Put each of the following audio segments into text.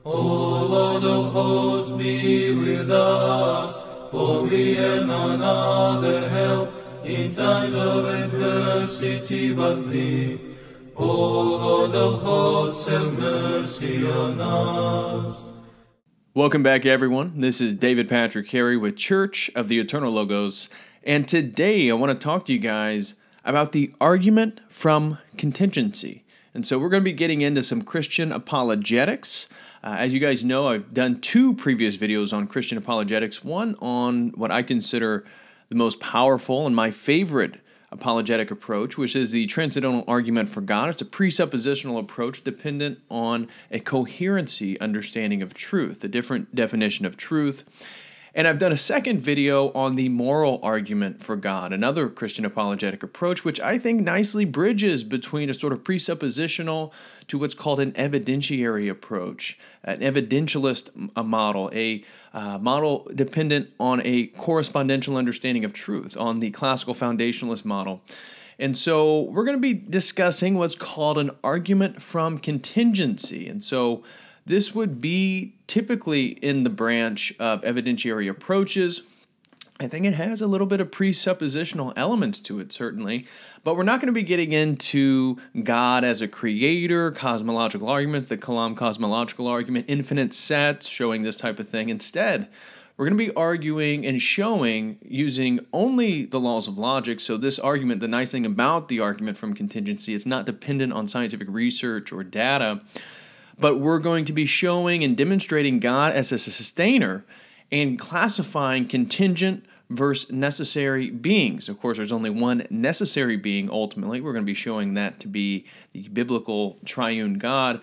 O Lord of hosts, be with us, for we have none other help in times of adversity but Thee. O Lord of hosts, have mercy on us. Welcome back, everyone. This is David Patrick Carey with Church of the Eternal Logos, and today I want to talk to you guys about the argument from contingency. And so we're going to be getting into some Christian apologetics. As you guys know, I've done two previous videos on Christian apologetics, one on what I consider the most powerful and my favorite apologetic approach, which is the transcendental argument for God. It's a presuppositional approach dependent on a coherency understanding of truth, a different definition of truth. And I've done a second video on the moral argument for God, another Christian apologetic approach, which I think nicely bridges between a sort of presuppositional to what's called an evidentiary approach, an evidentialist model, a model dependent on a correspondential understanding of truth, on the classical foundationalist model. And so we're going to be discussing what's called an argument from contingency. And so this would be typically in the branch of evidentiary approaches. I think it has a little bit of presuppositional elements to it, certainly, but we're not going to be getting into God as a creator, cosmological arguments, the Kalam cosmological argument, infinite sets, showing this type of thing. Instead, we're going to be arguing and showing using only the laws of logic. So this argument, the nice thing about the argument from contingency, it's not dependent on scientific research or data, but we're going to be showing and demonstrating God as a sustainer and classifying contingent versus necessary beings. Of course, there's only one necessary being ultimately. We're going to be showing that to be the biblical triune God.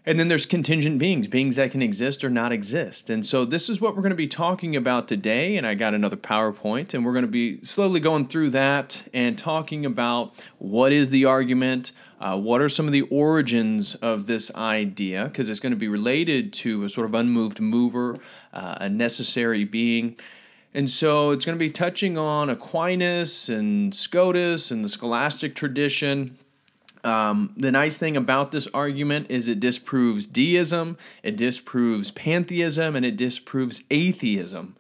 And then there's contingent beings, beings that can exist or not exist. And so this is what we're going to be talking about today. And I got another PowerPoint, and we're going to be slowly going through that and talking about what is the argument, what are some of the origins of this idea, because it's going to be related to a sort of unmoved mover, a necessary being. And so it's going to be touching on Aquinas and Scotus and the scholastic tradition. The nice thing about this argument is it disproves deism, it disproves pantheism, and it disproves atheism.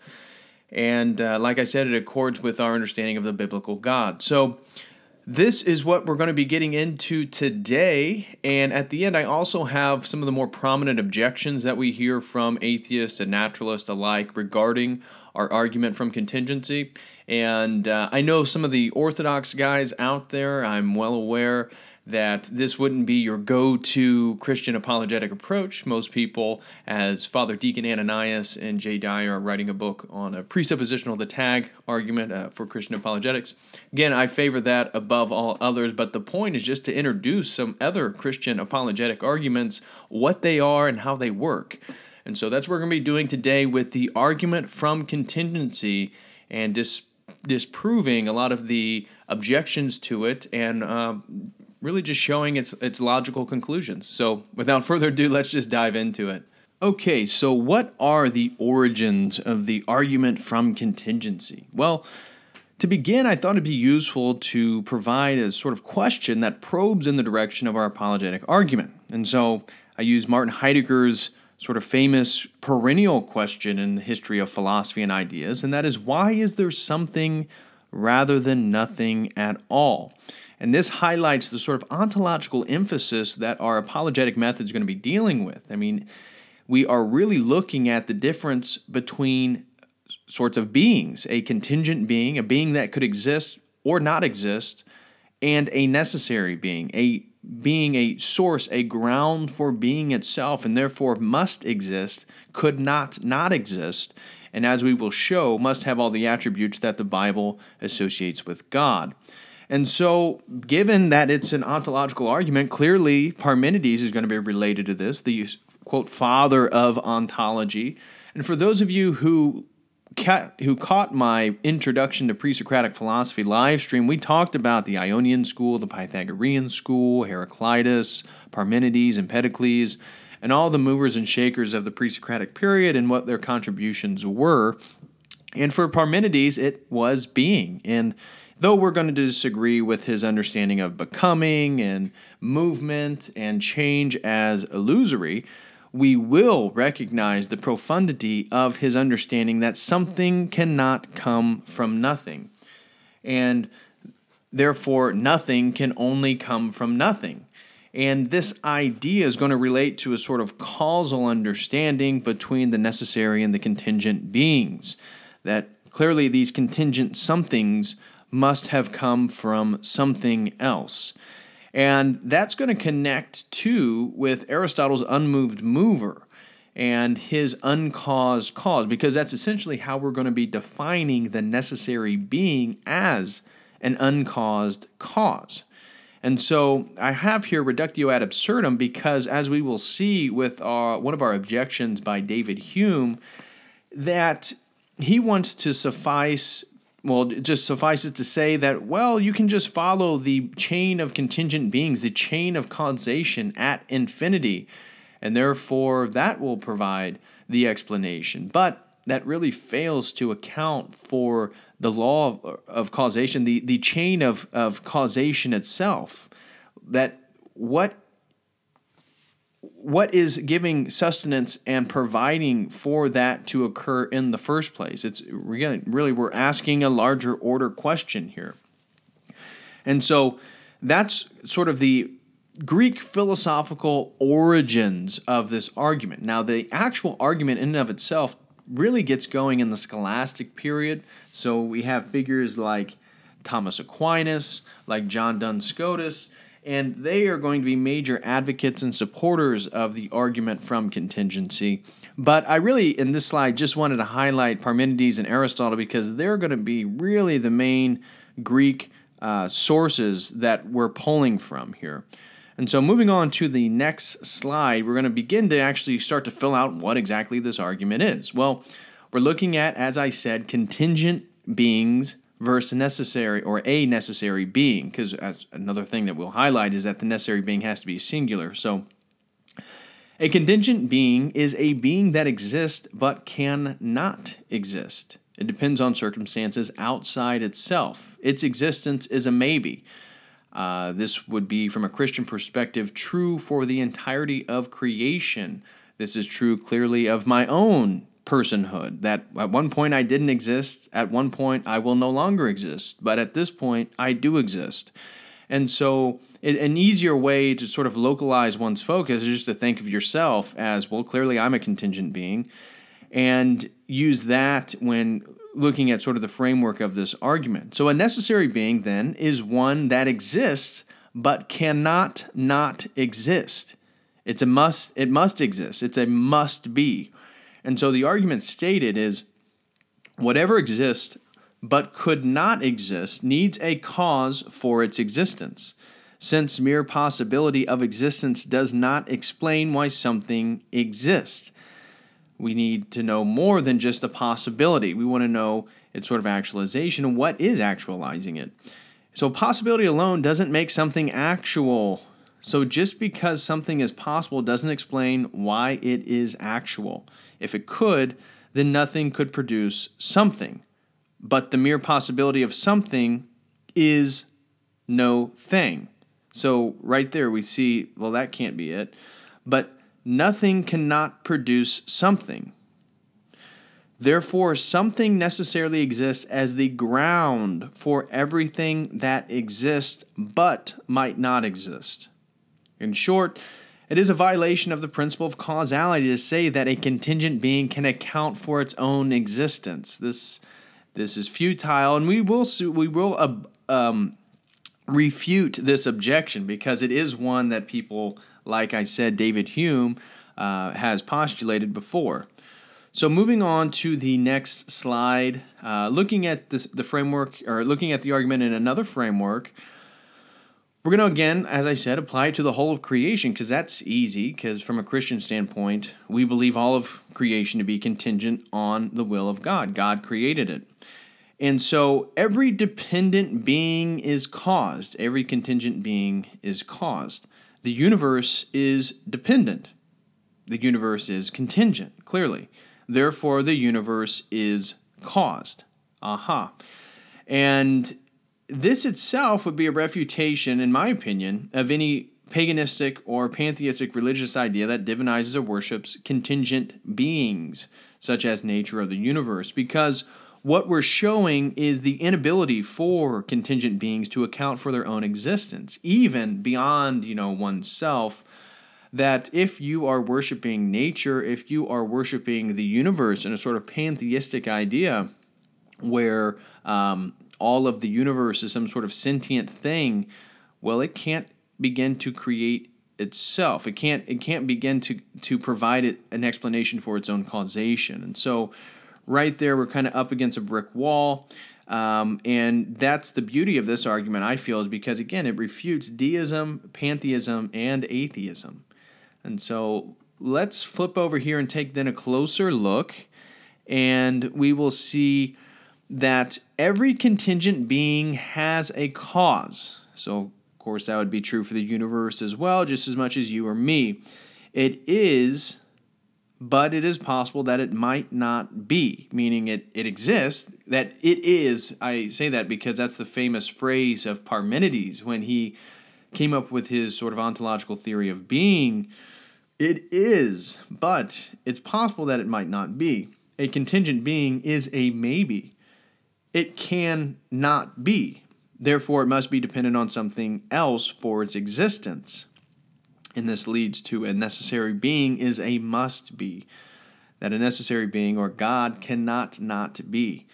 And like I said, it accords with our understanding of the biblical God. So this is what we're going to be getting into today. And at the end, I also have some of the more prominent objections that we hear from atheists and naturalists alike regarding our argument from contingency. And I know some of the orthodox guys out there, I'm well aware that this wouldn't be your go-to Christian apologetic approach. Most people, as Father Deacon Ananias and Jay Dyer, are writing a book on a presuppositional, the tag argument for Christian apologetics. Again, I favor that above all others, but the point is just to introduce some other Christian apologetic arguments, what they are and how they work. And so that's what we're going to be doing today with the argument from contingency and disproving a lot of the objections to it and really just showing its logical conclusions. So without further ado, let's just dive into it. Okay, so what are the origins of the argument from contingency? Well, to begin, I thought it'd be useful to provide a sort of question that probes in the direction of our apologetic argument. And so I use Martin Heidegger's sort of famous perennial question in the history of philosophy and ideas, and that is, why is there something rather than nothing at all? And this highlights the sort of ontological emphasis that our apologetic method is going to be dealing with. I mean, we are really looking at the difference between sorts of beings, a contingent being, a being that could exist or not exist, and a necessary being, a source, a ground for being itself, and therefore must exist, could not exist, and as we will show, must have all the attributes that the Bible associates with God. And so, given that it's an ontological argument, clearly Parmenides is going to be related to this, the, quote, father of ontology. And for those of you who caught my introduction to pre-Socratic philosophy live stream, we talked about the Ionian school, the Pythagorean school, Heraclitus, Parmenides, Empedocles, and all the movers and shakers of the pre-Socratic period and what their contributions were. And for Parmenides, it was being. And though we're going to disagree with his understanding of becoming and movement and change as illusory, we will recognize the profundity of his understanding that something cannot come from nothing. And therefore, nothing can only come from nothing. And this idea is going to relate to a sort of causal understanding between the necessary and the contingent beings. That clearly these contingent somethings must have come from something else. And that's going to connect too with Aristotle's unmoved mover and his uncaused cause, because that's essentially how we're going to be defining the necessary being as an uncaused cause. And so I have here reductio ad absurdum because, as we will see with one of our objections by David Hume, that he wants to suffice it to say that, well, you can just follow the chain of contingent beings, the chain of causation at infinity, and therefore that will provide the explanation. But that really fails to account for the law of causation, the chain of causation itself, that what is giving sustenance and providing for that to occur in the first place? It's really we're asking a larger order question here. And so that's sort of the Greek philosophical origins of this argument. Now, the actual argument in and of itself really gets going in the scholastic period. So we have figures like Thomas Aquinas, like John Duns Scotus, and they are going to be major advocates and supporters of the argument from contingency. But I really, in this slide, just wanted to highlight Parmenides and Aristotle because they're going to be really the main Greek sources that we're pulling from here. And so moving on to the next slide, we're going to begin to actually start to fill out what exactly this argument is. Well, we're looking at, as I said, contingent beings versus necessary or a necessary being, because another thing that we'll highlight is that the necessary being has to be singular. So a contingent being is a being that exists but cannot exist. It depends on circumstances outside itself. Its existence is a maybe. This would be, from a Christian perspective, true for the entirety of creation. This is true clearly of my own personhood, that at one point I didn't exist, at one point I will no longer exist, but at this point I do exist. And so an easier way to sort of localize one's focus is just to think of yourself as, well, clearly I'm a contingent being, and use that when looking at sort of the framework of this argument. So a necessary being, then, is one that exists but cannot not exist. It must exist. It's a must be. And so the argument stated is whatever exists but could not exist needs a cause for its existence, since mere possibility of existence does not explain why something exists. We need to know more than just a possibility. We want to know its sort of actualization and what is actualizing it. So possibility alone doesn't make something actual. So just because something is possible doesn't explain why it is actual. If it could, then nothing could produce something. But the mere possibility of something is no thing. So right there we see, well, that can't be it. But nothing cannot produce something. Therefore, something necessarily exists as the ground for everything that exists but might not exist. In short, it is a violation of the principle of causality to say that a contingent being can account for its own existence. This is futile, and we will refute this objection because it is one that people, like I said, David Hume has postulated before. So moving on to the next slide, looking at the framework, or looking at the argument in another framework, we're going to, again, as I said, apply it to the whole of creation, because that's easy, because from a Christian standpoint, we believe all of creation to be contingent on the will of God. God created it. And so every dependent being is caused. Every contingent being is caused. The universe is dependent. The universe is contingent, clearly. Therefore, the universe is caused. Aha. And this itself would be a refutation, in my opinion, of any paganistic or pantheistic religious idea that divinizes or worships contingent beings, such as nature of the universe, because what we're showing is the inability for contingent beings to account for their own existence, even beyond, oneself. That if you are worshiping nature, if you are worshiping the universe in a sort of pantheistic idea where all of the universe is some sort of sentient thing, well, it can't begin to create itself. It can't begin to provide it an explanation for its own causation. And so right there, we're kind of up against a brick wall. And that's the beauty of this argument, I feel, is because, again, it refutes deism, pantheism, and atheism. And so let's flip over here and take then a closer look, and we will see that every contingent being has a cause. So, of course, that would be true for the universe as well, just as much as you or me. It is, but it is possible that it might not be, meaning it exists, that it is. I say that because that's the famous phrase of Parmenides when he came up with his sort of ontological theory of being. It is, but it's possible that it might not be. A contingent being is a maybe. It can not be. Therefore, it must be dependent on something else for its existence. And this leads to a necessary being is a must be. That a necessary being, or God, cannot not be.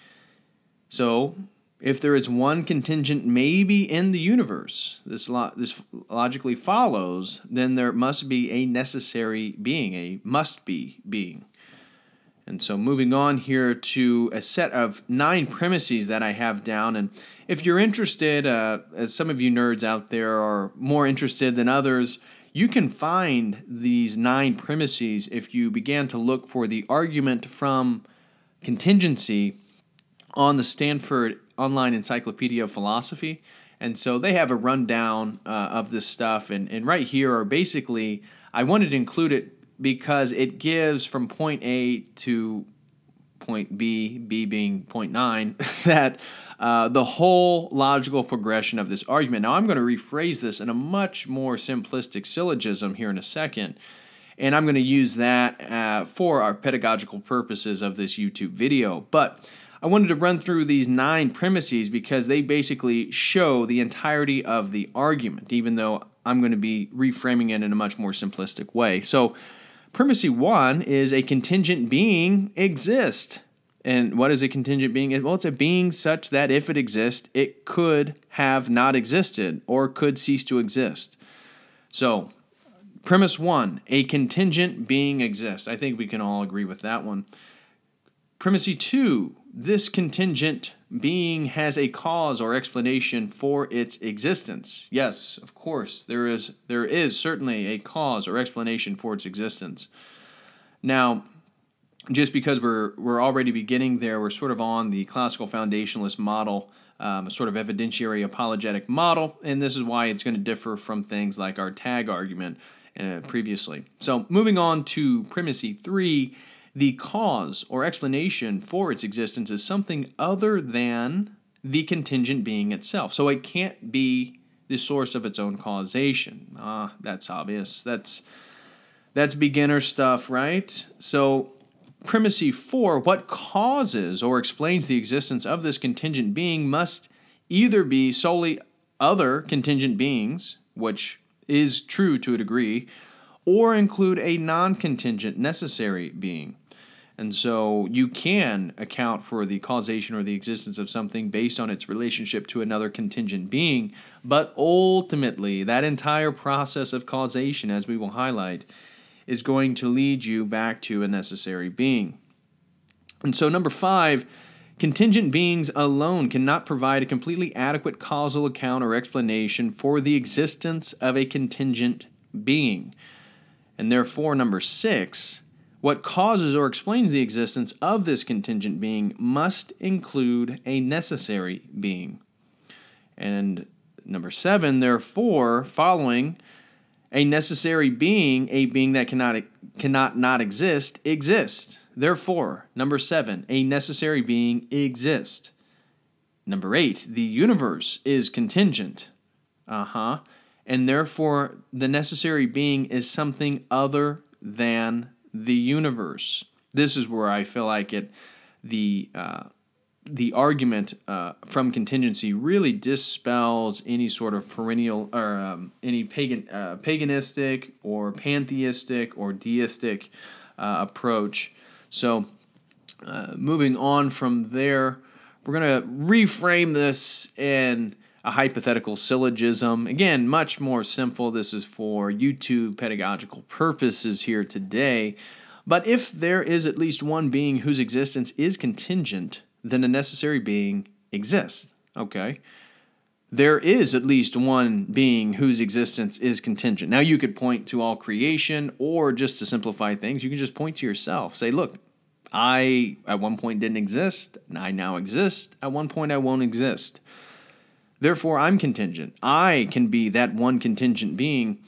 So, if there is one contingent maybe in the universe, this logically follows, then there must be a necessary being, a must-be being. And so moving on here to a set of 9 premises that I have down. And if you're interested, as some of you nerds out there are more interested than others, you can find these 9 premises if you began to look for the argument from contingency on the Stanford Online Encyclopedia of Philosophy. And so they have a rundown of this stuff. And right here are basically, I wanted to include it because it gives from point A to point B, B being point 9, that the whole logical progression of this argument. Now, I'm going to rephrase this in a much more simplistic syllogism here in a second, and I'm going to use that for our pedagogical purposes of this YouTube video. But I wanted to run through these 9 premises because they basically show the entirety of the argument, even though I'm going to be reframing it in a much more simplistic way. So, premise 1 is a contingent being exists. And what is a contingent being? Well, it's a being such that if it exists, it could have not existed or could cease to exist. So, premise 1, a contingent being exists. I think we can all agree with that one. Premise 2, this contingent being has a cause or explanation for its existence. Yes, of course, there is certainly a cause or explanation for its existence. Now, just because we're already beginning there, we're sort of on the classical foundationalist model, a sort of evidentiary apologetic model, and this is why it's going to differ from things like our tag argument previously. So moving on to premise 3, the cause or explanation for its existence is something other than the contingent being itself. So it can't be the source of its own causation. That's obvious. That's beginner stuff, right? So premise 4, what causes or explains the existence of this contingent being must either be solely other contingent beings, which is true to a degree, or include a non-contingent necessary being. And so you can account for the causation or the existence of something based on its relationship to another contingent being, but ultimately that entire process of causation, as we will highlight, is going to lead you back to a necessary being. And so number 5, contingent beings alone cannot provide a completely adequate causal account or explanation for the existence of a contingent being. And therefore, number 6, what causes or explains the existence of this contingent being must include a necessary being. And number 7, therefore, following a necessary being, a being that cannot not exist, exists. Therefore, number 7, a necessary being exists. Number 8, the universe is contingent. and therefore the necessary being is something other than the universe. This is where I feel like the argument from contingency really dispels any sort of perennial or any paganistic or pantheistic or deistic approach. So moving on from there, we're going to reframe this in a hypothetical syllogism. Again, much more simple. This is for YouTube pedagogical purposes here today. But if there is at least one being whose existence is contingent, then a necessary being exists. Okay? There is at least one being whose existence is contingent. Now, you could point to all creation, or just to simplify things, you can just point to yourself. Say, look, I at one point didn't exist, and I now exist. At one point, I won't exist. Therefore, I'm contingent. I can be that one contingent being.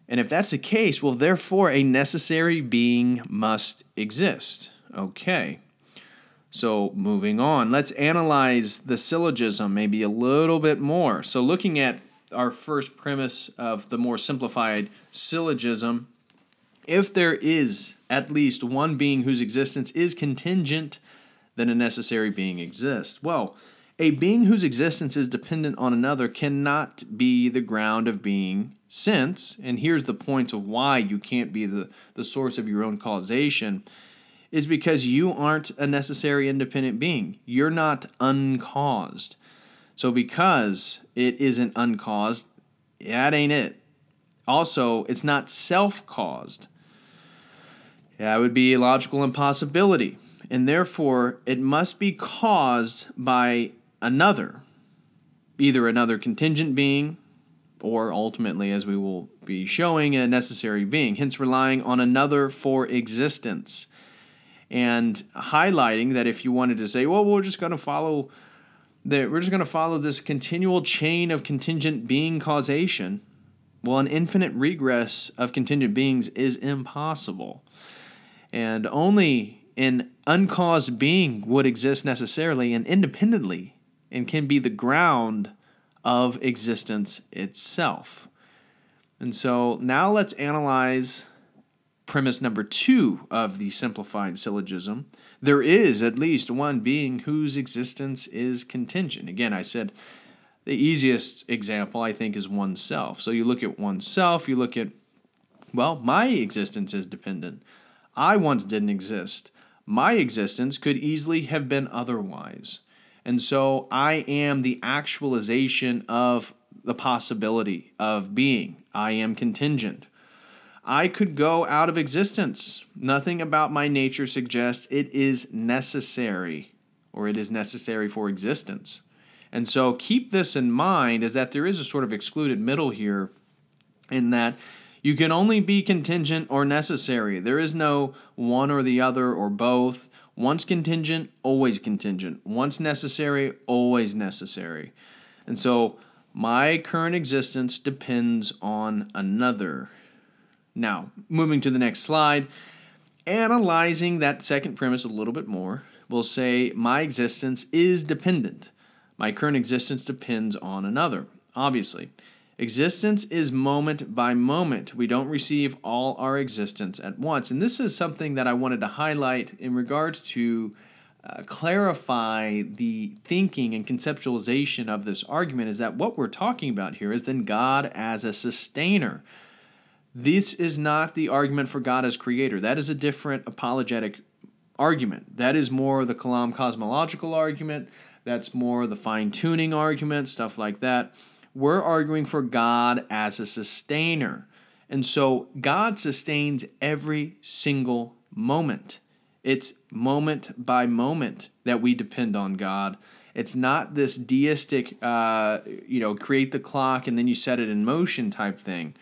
And if that's the case, well, therefore, a necessary being must exist. Okay. So moving on, let's analyze the syllogism maybe a little bit more. So looking at our first premise of the more simplified syllogism, if there is at least one being whose existence is contingent, then a necessary being exists. Well, a being whose existence is dependent on another cannot be the ground of being, since, and here's the point of why you can't be the source of your own causation, is because you aren't a necessary independent being. You're not uncaused. So because it isn't uncaused, that ain't it. Also, it's not self-caused. That would be a logical impossibility. And therefore, it must be caused by another, either another contingent being, or ultimately, as we will be showing, a necessary being, hence relying on another for existence. And highlighting that if you wanted to say, well, we're just going to follow this continual chain of contingent being causation, well, an infinite regress of contingent beings is impossible. And only an uncaused being would exist necessarily and independently and can be the ground of existence itself. And so now let's analyze premise number 2 of the simplified syllogism. There is at least one being whose existence is contingent. Again, I said the easiest example, I think, is oneself. So you look at oneself, you look at, well, my existence is dependent. I once didn't exist. My existence could easily have been otherwise. And so I am the actualization of the possibility of being. I am contingent. I could go out of existence. Nothing about my nature suggests it is necessary, or it is necessary for existence. And so keep this in mind, is that there is a sort of excluded middle here, in that you can only be contingent or necessary. There is no one or the other or both. Once contingent, always contingent. Once necessary, always necessary. And so my current existence depends on another. Now, moving to the next slide, analyzing that second premise a little bit more, we'll say my existence is dependent. My current existence depends on another, obviously. Existence is moment by moment. We don't receive all our existence at once. And this is something that I wanted to highlight in regards to clarify the thinking and conceptualization of this argument, is that what we're talking about here is then God as a sustainer. This is not the argument for God as creator. That is a different apologetic argument. That is more the Kalam cosmological argument. That's more the fine-tuning argument, stuff like that. We're arguing for God as a sustainer. And so God sustains every single moment. It's moment by moment that we depend on God. It's not this deistic, create the clock and then you set it in motion type thing.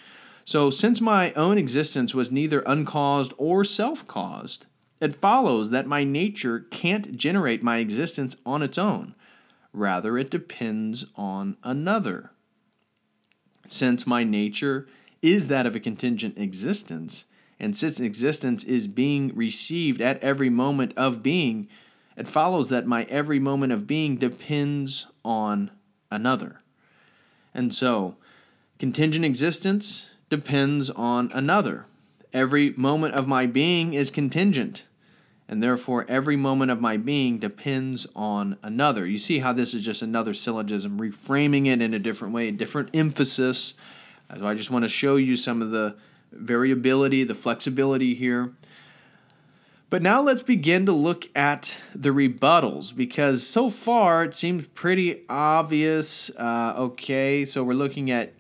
So since my own existence was neither uncaused or self-caused, it follows that my nature can't generate my existence on its own. Rather, it depends on another. Since my nature is that of a contingent existence, and since existence is being received at every moment of being, it follows that my every moment of being depends on another. And so, Contingent existence depends on another. Every moment of my being is contingent, and therefore every moment of my being depends on another. You see how this is just another syllogism, reframing it in a different way, a different emphasis. So I just want to show you some of the variability, the flexibility here. But now let's begin to look at the rebuttals, because so far it seems pretty obvious. Okay, so we're looking at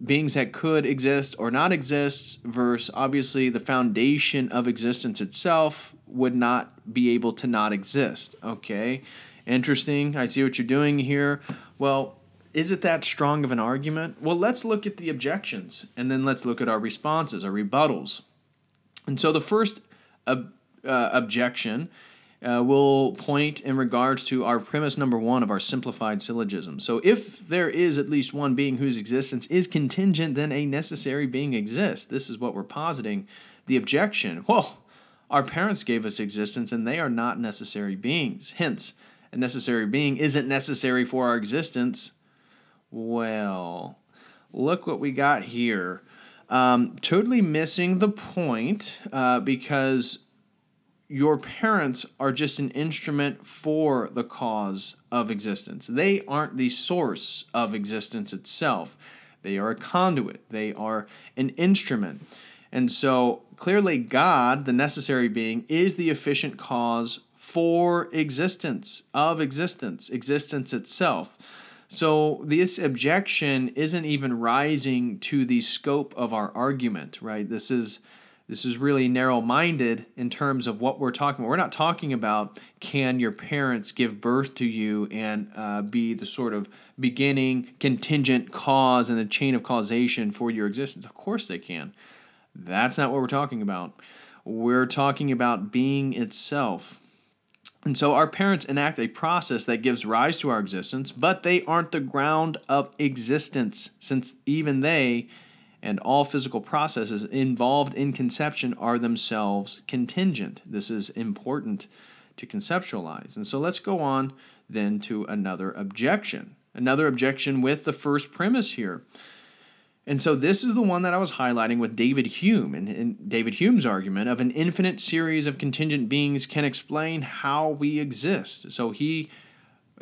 beings that could exist or not exist versus obviously the foundation of existence itself would not be able to not exist. Okay, interesting. I see what you're doing here. Well, is it that strong of an argument? Well, let's look at the objections, and then let's look at our responses, our rebuttals. And so the first objection will point in regards to our premise number 1 of our simplified syllogism. So if there is at least one being whose existence is contingent, then a necessary being exists. This is what we're positing. The objection, well, our parents gave us existence and they are not necessary beings. Hence, a necessary being isn't necessary for our existence. Well, look what we got here. Totally missing the point because your parents are just an instrument for the cause of existence. They aren't the source of existence itself. They are a conduit. They are an instrument. And so clearly God, the necessary being, is the efficient cause for existence, of existence, existence itself. So this objection isn't even rising to the scope of our argument, right? This is really narrow-minded in terms of what we're talking about. We're not talking about can your parents give birth to you and be the sort of beginning contingent cause and a chain of causation for your existence. Of course they can. That's not what we're talking about. We're talking about being itself. And so our parents enact a process that gives rise to our existence, but they aren't the ground of existence, since even they and all physical processes involved in conception are themselves contingent. This is important to conceptualize. And so let's go on then to another objection. Another objection with the first premise here. And so this is the one that I was highlighting with David Hume. And David Hume's argument of an infinite series of contingent beings can explain how we exist. So he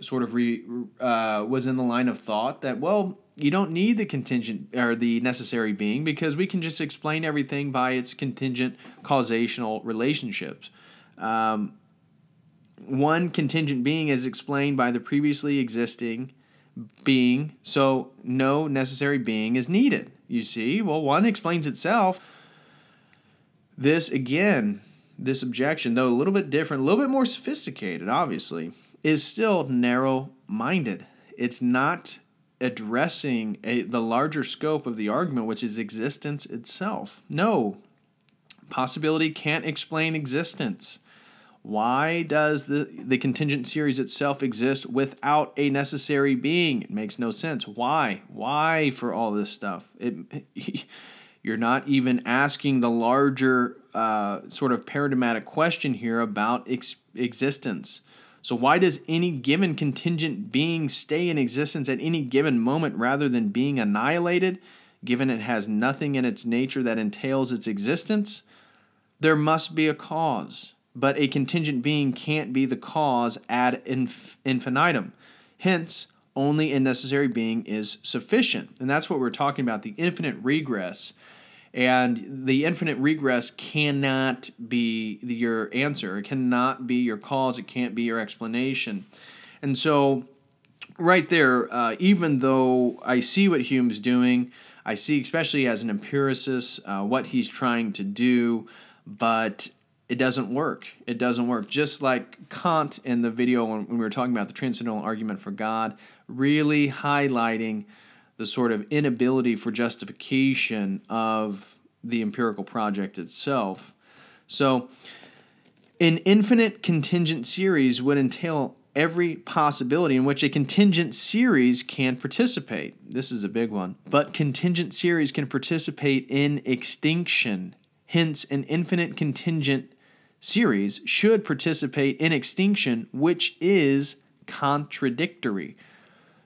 sort of was in the line of thought that, well, you don't need the contingent or the necessary being because we can just explain everything by its contingent causational relationships. One contingent being is explained by the previously existing being, so no necessary being is needed. You see, well, one explains itself. This, again, this objection, though a little bit different, a little bit more sophisticated, obviously, is still narrow-minded. It's not addressing the larger scope of the argument, which is existence itself. No, possibility can't explain existence. Why does the contingent series itself exist without a necessary being? It makes no sense. Why? Why for all this stuff? You're not even asking the larger sort of paradigmatic question here about existence. So why does any given contingent being stay in existence at any given moment rather than being annihilated, given it has nothing in its nature that entails its existence? There must be a cause, but a contingent being can't be the cause ad infinitum. Hence, only a necessary being is sufficient. And that's what we're talking about, the infinite regress. And the infinite regress cannot be your answer. It cannot be your cause. It can't be your explanation. And so right there, even though I see what Hume's doing, I see, especially as an empiricist, what he's trying to do, but it doesn't work. It doesn't work. Just like Kant in the video when we were talking about the transcendental argument for God, really highlighting the sort of inability for justification of the empirical project itself. So an infinite contingent series would entail every possibility in which a contingent series can participate. This is a big one. But contingent series can participate in extinction. Hence, an infinite contingent series should participate in extinction, which is contradictory.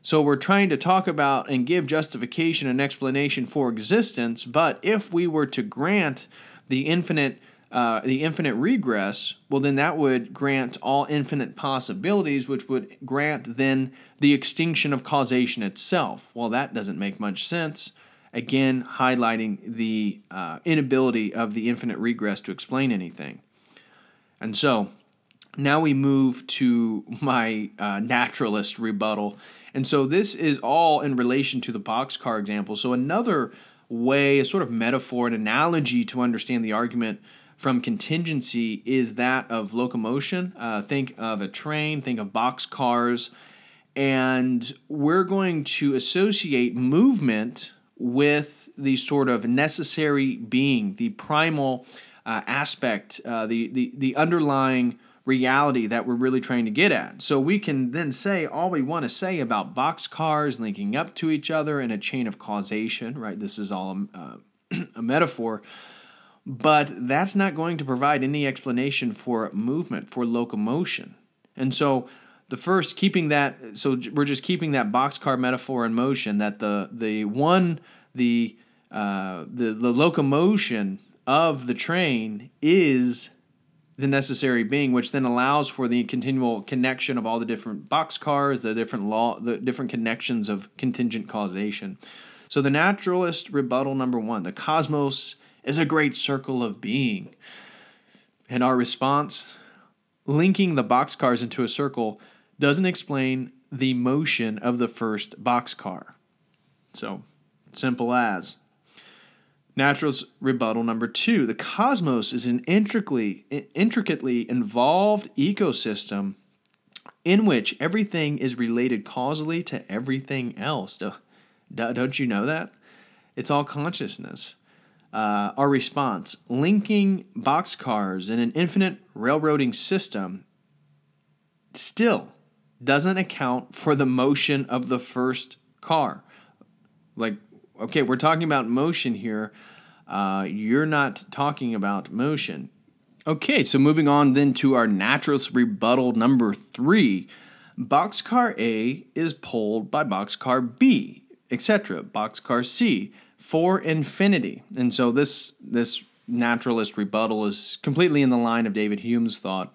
So we're trying to talk about and give justification and explanation for existence, but if we were to grant the infinite regress, well, then that would grant all infinite possibilities, which would grant then the extinction of causation itself. Well, that doesn't make much sense. Again, highlighting the inability of the infinite regress to explain anything. And so now we move to my naturalist rebuttal. And so this is all in relation to the boxcar example. So another way, a sort of metaphor, an analogy to understand the argument from contingency is that of locomotion. Think of a train, think of boxcars, and we're going to associate movement with the sort of necessary being, the primal aspect, the underlying reality that we're really trying to get at. So we can then say all we want to say about boxcars linking up to each other in a chain of causation, right? This is all a metaphor, but that's not going to provide any explanation for movement, for locomotion. And so the first, we're just keeping that boxcar metaphor in motion, that the locomotion of the train is the necessary being, which then allows for the continual connection of all the different boxcars, the different connections of contingent causation. So the naturalist rebuttal number 1, the cosmos is a great circle of being. And our response, linking the boxcars into a circle doesn't explain the motion of the first boxcar. So, simple as. Naturalist rebuttal number 2. The cosmos is an intricately involved ecosystem in which everything is related causally to everything else. Don't you know that? It's all consciousness. Our response, linking boxcars in an infinite railroading system still doesn't account for the motion of the first car. Okay, we're talking about motion here. You're not talking about motion. Okay, so moving on then to our naturalist rebuttal number 3. Boxcar A is pulled by boxcar B, etc. Boxcar C for infinity. And so this naturalist rebuttal is completely in the line of David Hume's thought.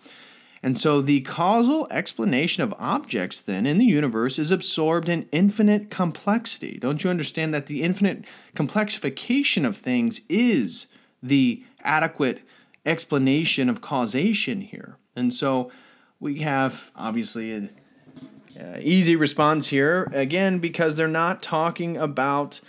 And so the causal explanation of objects then in the universe is absorbed in infinite complexity. Don't you understand that the infinite complexification of things is the adequate explanation of causation here? And so we have obviously an easy response here, again, because they're not talking about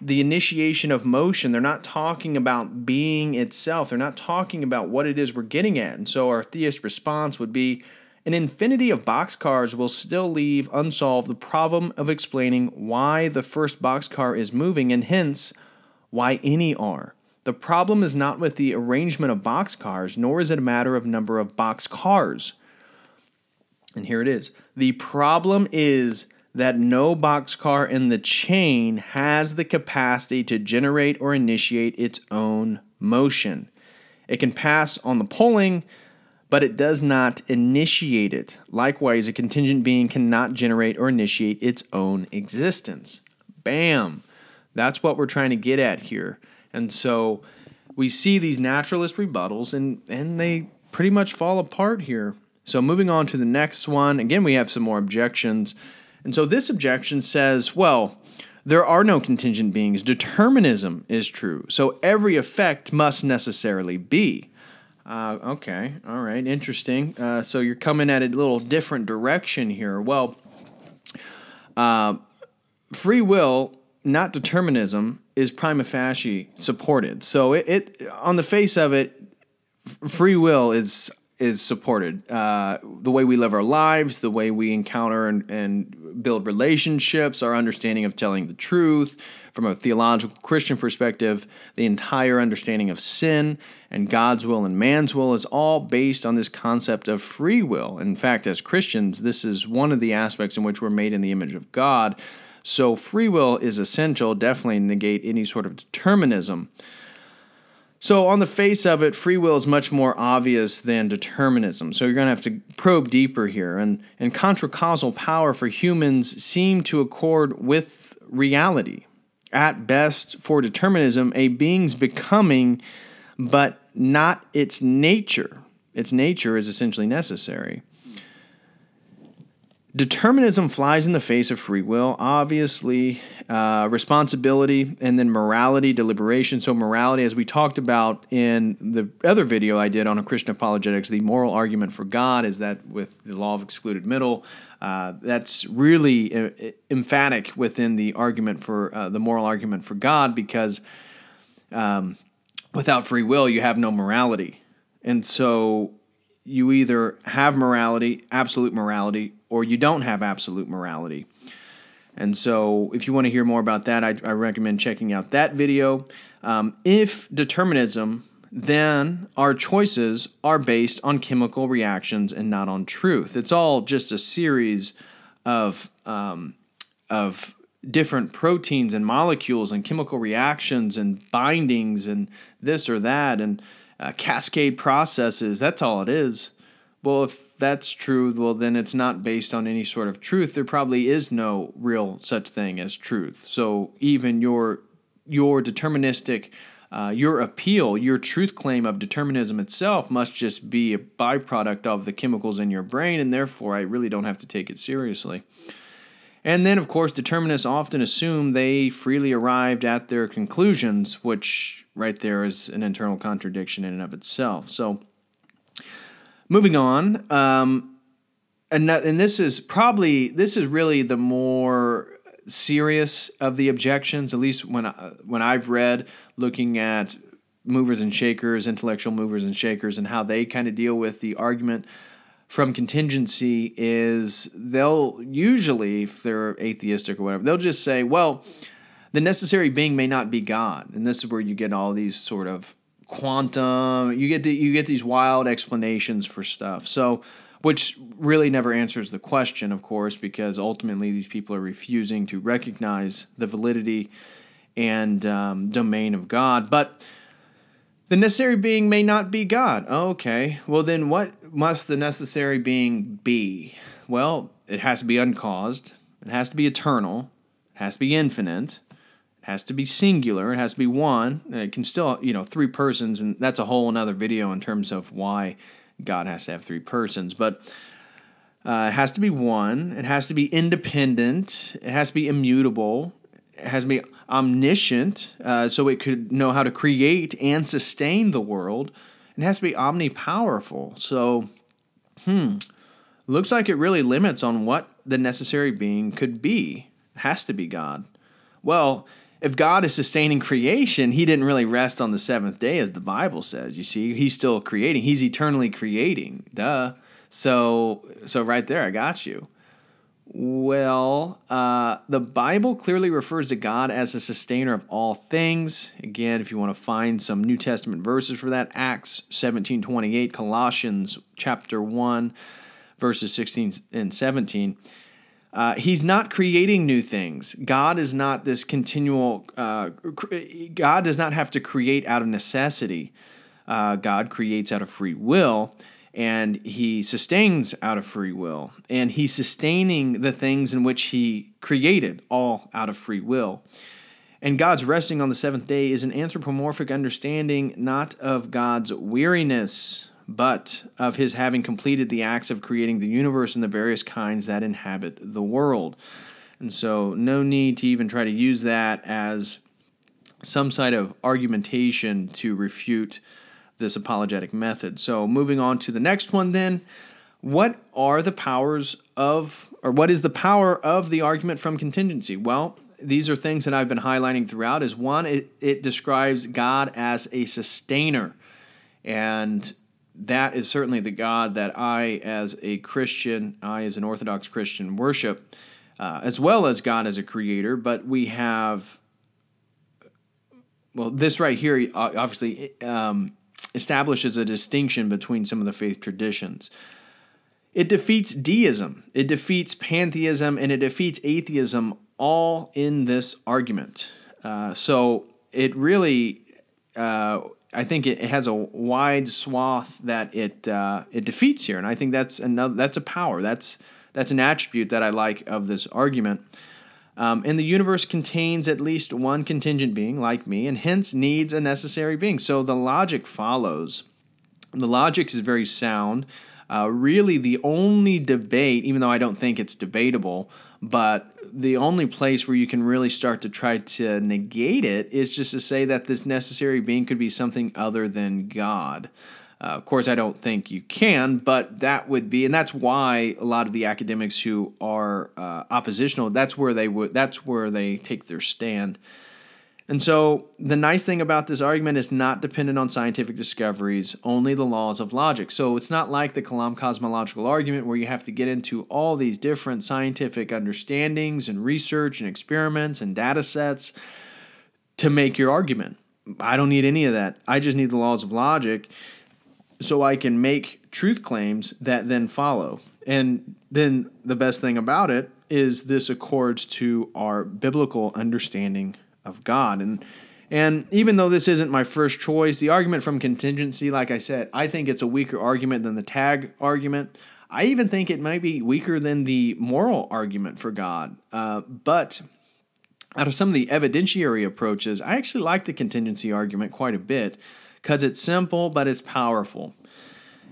the initiation of motion. They're not talking about being itself. They're not talking about what it is we're getting at. And so our theist response would be, an infinity of boxcars will still leave unsolved the problem of explaining why the first boxcar is moving and hence why any are. The problem is not with the arrangement of boxcars, nor is it a matter of number of boxcars. And here it is. The problem is that no boxcar in the chain has the capacity to generate or initiate its own motion. It can pass on the pulling, but it does not initiate it. Likewise, a contingent being cannot generate or initiate its own existence. Bam! That's what we're trying to get at here. And so we see these naturalist rebuttals, and they pretty much fall apart here. So moving on to the next one, again, we have some more objections. And so this objection says, well, there are no contingent beings. Determinism is true. So every effect must necessarily be. Okay, all right, interesting. So you're coming at a little different direction here. Well, free will, not determinism, is prima facie supported. So it on the face of it, free will is supported. The way we live our lives, the way we encounter and build relationships, our understanding of telling the truth, from a theological Christian perspective, the entire understanding of sin and God's will and man's will is all based on this concept of free will. In fact, as Christians, this is one of the aspects in which we're made in the image of God. So free will is essential, definitely negate any sort of determinism. So on the face of it, free will is much more obvious than determinism. So you're going to have to probe deeper here. And contra-causal power for humans seem to accord with reality. At best, for determinism, a being's becoming, but not its nature. Its nature is essentially necessary. Determinism flies in the face of free will, obviously, responsibility, and then morality, deliberation. So morality, as we talked about in the other video I did on a Christian apologetics, the moral argument for God is that with the law of excluded middle, that's really emphatic within the argument for the moral argument for God, because without free will, you have no morality. And so you either have morality, absolute morality, or you don't have absolute morality. And so if you want to hear more about that, I recommend checking out that video. If determinism, then our choices are based on chemical reactions and not on truth. It's all just a series of different proteins and molecules and chemical reactions and bindings and this or that and cascade processes. That's all it is. Well, if that's true, well, then it's not based on any sort of truth. There probably is no real such thing as truth. So even your deterministic, your appeal, your truth claim of determinism itself must just be a byproduct of the chemicals in your brain, and therefore I really don't have to take it seriously. And then, of course, determinists often assume they freely arrived at their conclusions, which right there is an internal contradiction in and of itself. So moving on, and this is really the more serious of the objections, at least when I've read, looking at movers and shakers, intellectual movers and shakers, and how they kind of deal with the argument from contingency, is they'll usually, if they're atheistic or whatever, they'll just say, well, the necessary being may not be God. And this is where you get all these sort of quantum, you get these wild explanations for stuff. So, which really never answers the question, of course, because ultimately these people are refusing to recognize the validity and domain of God. But the necessary being may not be God. Okay, well then what must the necessary being be? Well, it has to be uncaused. It has to be eternal. It has to be infinite. It has to be singular. It has to be one. It can still, three persons, and that's a whole another video in terms of why God has to have three persons. But it has to be one. It has to be independent. It has to be immutable. It has to be omniscient, so it could know how to create and sustain the world. It has to be omnipowerful. So, looks like it really limits on what the necessary being could be. It has to be God. Well, if God is sustaining creation, he didn't really rest on the seventh day, as the Bible says. You see, he's still creating. He's eternally creating. Duh. So right there, I got you. Well, the Bible clearly refers to God as a sustainer of all things. Again, if you want to find some New Testament verses for that, Acts 17:28, Colossians chapter 1, verses 16 and 17. He's not creating new things. God is not this continual, God does not have to create out of necessity. God creates out of free will, and he sustains out of free will. And he's sustaining the things in which he created, all out of free will. And God's resting on the seventh day is an anthropomorphic understanding not of God's weariness, but of his having completed the acts of creating the universe and the various kinds that inhabit the world. And so no need to even try to use that as some side of argumentation to refute this apologetic method. So moving on to the next one then, what is the power of the argument from contingency? Well, these are things that I've been highlighting throughout. Is one, it describes God as a sustainer. And that is certainly the God that I, as a Christian, as an Orthodox Christian, worship, as well as God as a creator. But we have, this right here obviously establishes a distinction between some of the faith traditions. It defeats deism, it defeats pantheism, and it defeats atheism all in this argument. So it really, I think it has a wide swath that it defeats here, and I think that's a power. That's an attribute that I like of this argument. And the universe contains at least one contingent being, like me, and hence needs a necessary being. So the logic follows. The logic is very sound. Really, the only debate, even though I don't think it's debatable, but the only place where you can really start to try to negate it is just to say that this necessary being could be something other than God. Of course, I don't think you can, but that would be, and that's why a lot of the academics who are oppositional, that's where they take their stand. And so the nice thing about this argument is not dependent on scientific discoveries, only the laws of logic. So it's not like the Kalam cosmological argument where you have to get into all these different scientific understandings and research and experiments and data sets to make your argument. I don't need any of that. I just need the laws of logic so I can make truth claims that then follow. And then the best thing about it is this accords to our biblical understanding of God. And even though this isn't my first choice, the argument from contingency, like I said, I think it's a weaker argument than the tag argument. I even think it might be weaker than the moral argument for God. But out of some of the evidentiary approaches, I actually like the contingency argument quite a bit because it's simple, but it's powerful.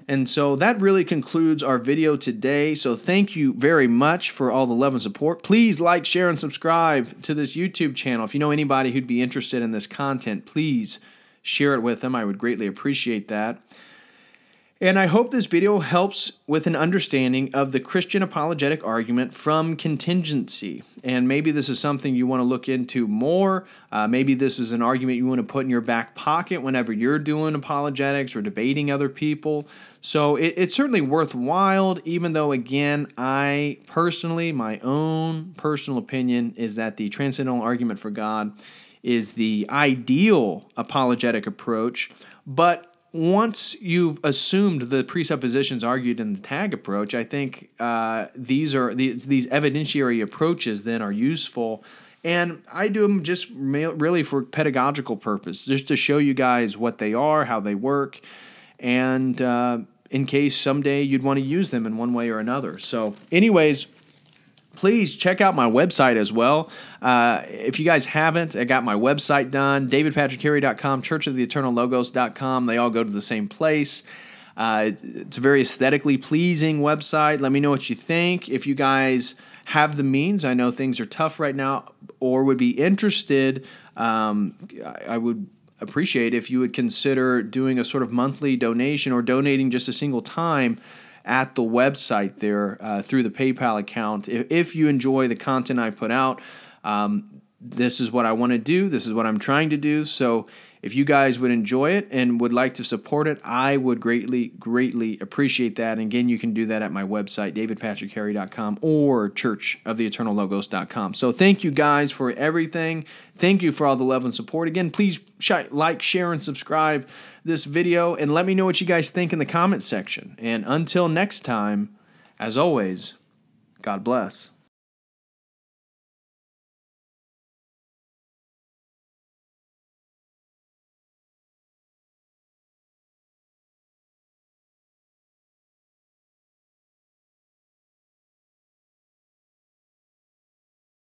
And so that really concludes our video today. So thank you very much for all the love and support. Please like, share, and subscribe to this YouTube channel. If you know anybody who'd be interested in this content, please share it with them. I would greatly appreciate that. And I hope this video helps with an understanding of the Christian apologetic argument from contingency. And maybe this is something you want to look into more. Maybe this is an argument you want to put in your back pocket whenever you're doing apologetics or debating other people. So it's certainly worthwhile, even though, again, I personally, my own personal opinion is that the transcendental argument for God is the ideal apologetic approach. But once you've assumed the presuppositions argued in the tag approach, I think these evidentiary approaches then are useful. And I do them just really for pedagogical purpose, just to show you guys what they are, how they work, and in case someday you'd want to use them in one way or another. So anyways, please check out my website as well. If you guys haven't, I got my website done, davidpatrickcarey.com, churchoftheeternallogos.com. They all go to the same place. It's a very aesthetically pleasing website. Let me know what you think. If you guys have the means, I know things are tough right now, or would be interested, I would appreciate if you would consider doing a sort of monthly donation or donating just a single time at the website there through the PayPal account. If you enjoy the content I put out, this is what I want to do. This is what I'm trying to do. So if you guys would enjoy it and would like to support it, I would greatly, greatly appreciate that. And again, you can do that at my website, davidpatrickcarey.com or churchoftheeternallogos.com. So thank you guys for everything. Thank you for all the love and support. Again, please like, share, and subscribe this video, and let me know what you guys think in the comment section. And until next time, as always, God bless.